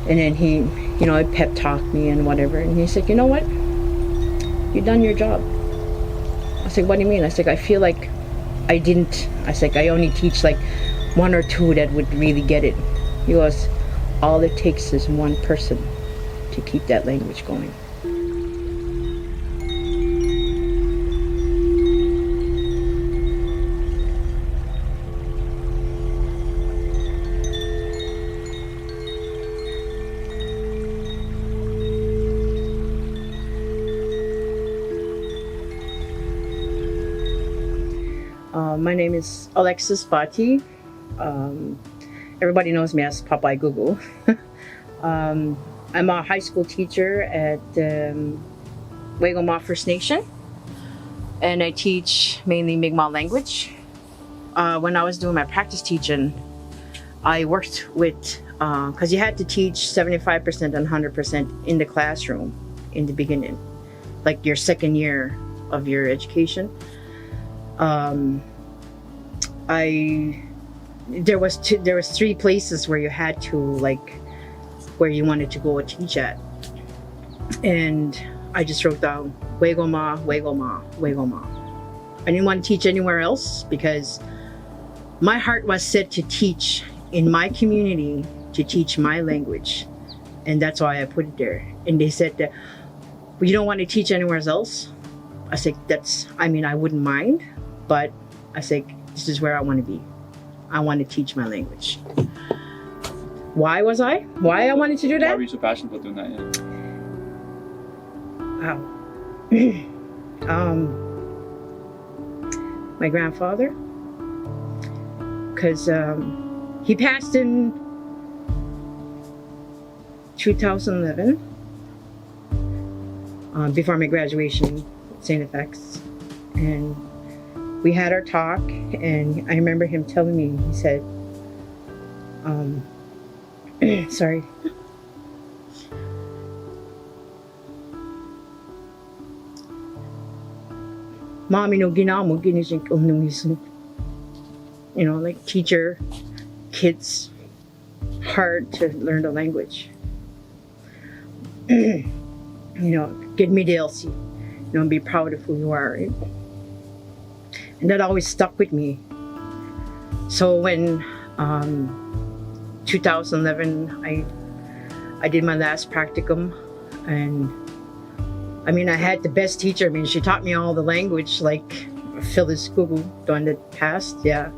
And then he, pep talked me and whatever. And he said, you know what? You done your job. I said, what do you mean? I said, I feel like I didn't. I said, I only teach like one or two that would really get it. He goes, all it takes is one person to keep that language going. My name is Alexis Bati. Everybody knows me as Popeye Googoo. I'm a high school teacher at Waigoma First Nation, and I teach mainly Mi'kmaq language. When I was doing my practice teaching, I worked with, because you had to teach 75% and 100% in the classroom in the beginning, like your second year of your education. There was three places where you had to, like, where you wanted to go teach at, and I just wrote down Waigoma, Waigoma, Waigoma. I didn't want to teach anywhere else because my heart was set to teach in my community, to teach my language, and that's why I put it there. And they said that, well, you don't want to teach anywhere else? I said, I wouldn't mind, but I said, this is where I want to be. I want to teach my language. Why I wanted to do that? Why were you so passionate about doing that? Yeah. Wow. My grandfather, because he passed in 2011, before my graduation at St. FX, and we had our talk, and I remember him telling me, he said, sorry. Mommy no ginamo ginisink like teacher, kids, hard to learn the language. Get me the LC, and be proud of who you are, right? And that always stuck with me. So when 2011, I did my last practicum, and I had the best teacher. She taught me all the language, like Phyllis Googoo, the one that passed, yeah.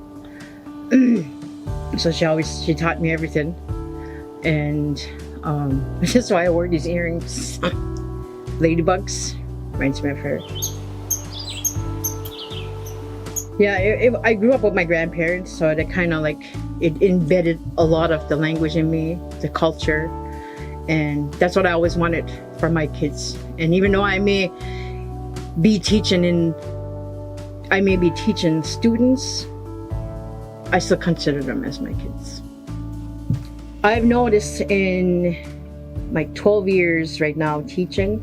So she taught me everything, and that's why I wore these earrings. Ladybugs, reminds me of her. Yeah, I grew up with my grandparents, so that kind of it embedded a lot of the language in me, the culture, and that's what I always wanted for my kids. And even though I may be teaching students, I still consider them as my kids. I've noticed in my 12 years right now teaching,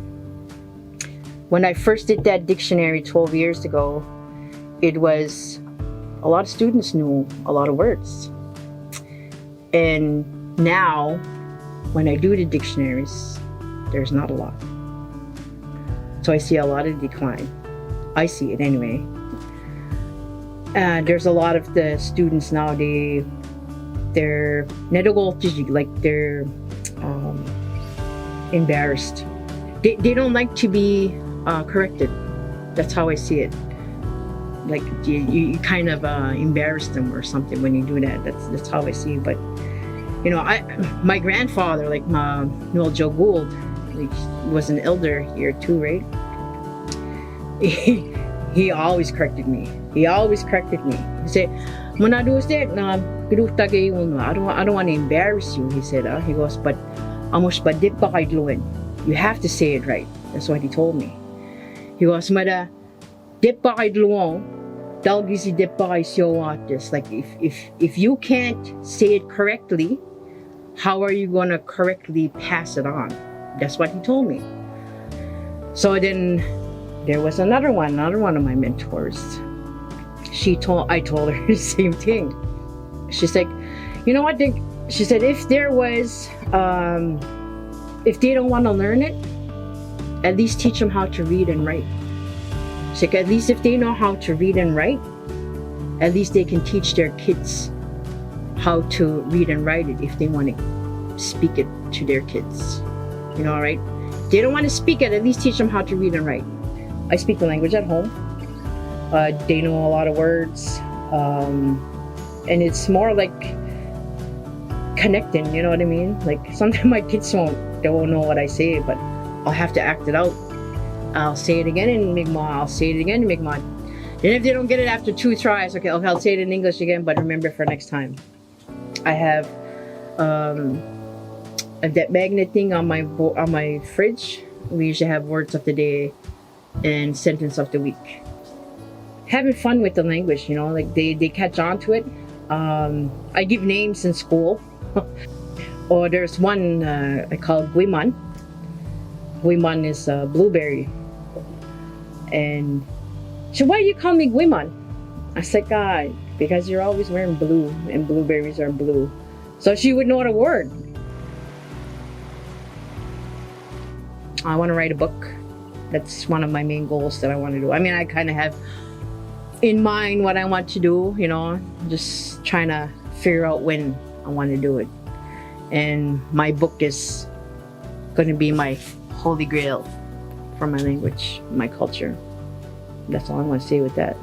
when I first did that dictionary 12 years ago, it was a lot of students knew a lot of words. And now, when I do the dictionaries, there's not a lot. So I see a lot of decline. I see it anyway. There's a lot of the students now, they're embarrassed. They don't like to be corrected. That's how I see it. Like you kind of embarrass them or something when you do that. That's how I see it. But my grandfather, like Noel Joe Gould, was an elder here too, right? He always corrected me. He said, "When I do that, I don't want to embarrass you." He said, he goes, "But you have to say it right." That's what he told me. He goes, "Mada dip pa kay dluong, dalgisi dip pa kay siyowatis." Like if you can't say it correctly, how are you gonna correctly pass it on? That's what he told me. So then there was another one of my mentors. I told her the same thing. She's like, "You know what? She said, if there was, if they don't want to learn it, at least teach them how to read and write. She said, at least if they know how to read and write, at least they can teach their kids how to read and write it if they want to speak it to their kids. You know, right? If they don't want to speak it, at least teach them how to read and write. I speak the language at home. They know a lot of words. And it's more like connecting, you know what I mean? Like sometimes my kids won't know what I say, but I'll have to act it out. I'll say it again in Mi'kmaq. I'll say it again in Mi'kmaq. And if they don't get it after 2 tries, okay, I'll say it in English again, but remember for next time. I have that magnet thing on my fridge. We usually have words of the day and sentence of the week. Having fun with the language, you know, like they catch on to it. I give names in school. Or there's one I call Guiman. Guiman is a blueberry. And so why do you call me Guiman? I said, God, because you're always wearing blue and blueberries are blue. So she would know the word. I want to write a book. That's one of my main goals that I want to do. I mean, I kind of have in mind what I want to do, you know, just trying to figure out when I want to do it. And my book is going to be my holy grail for my language, my culture. That's all I want to say with that.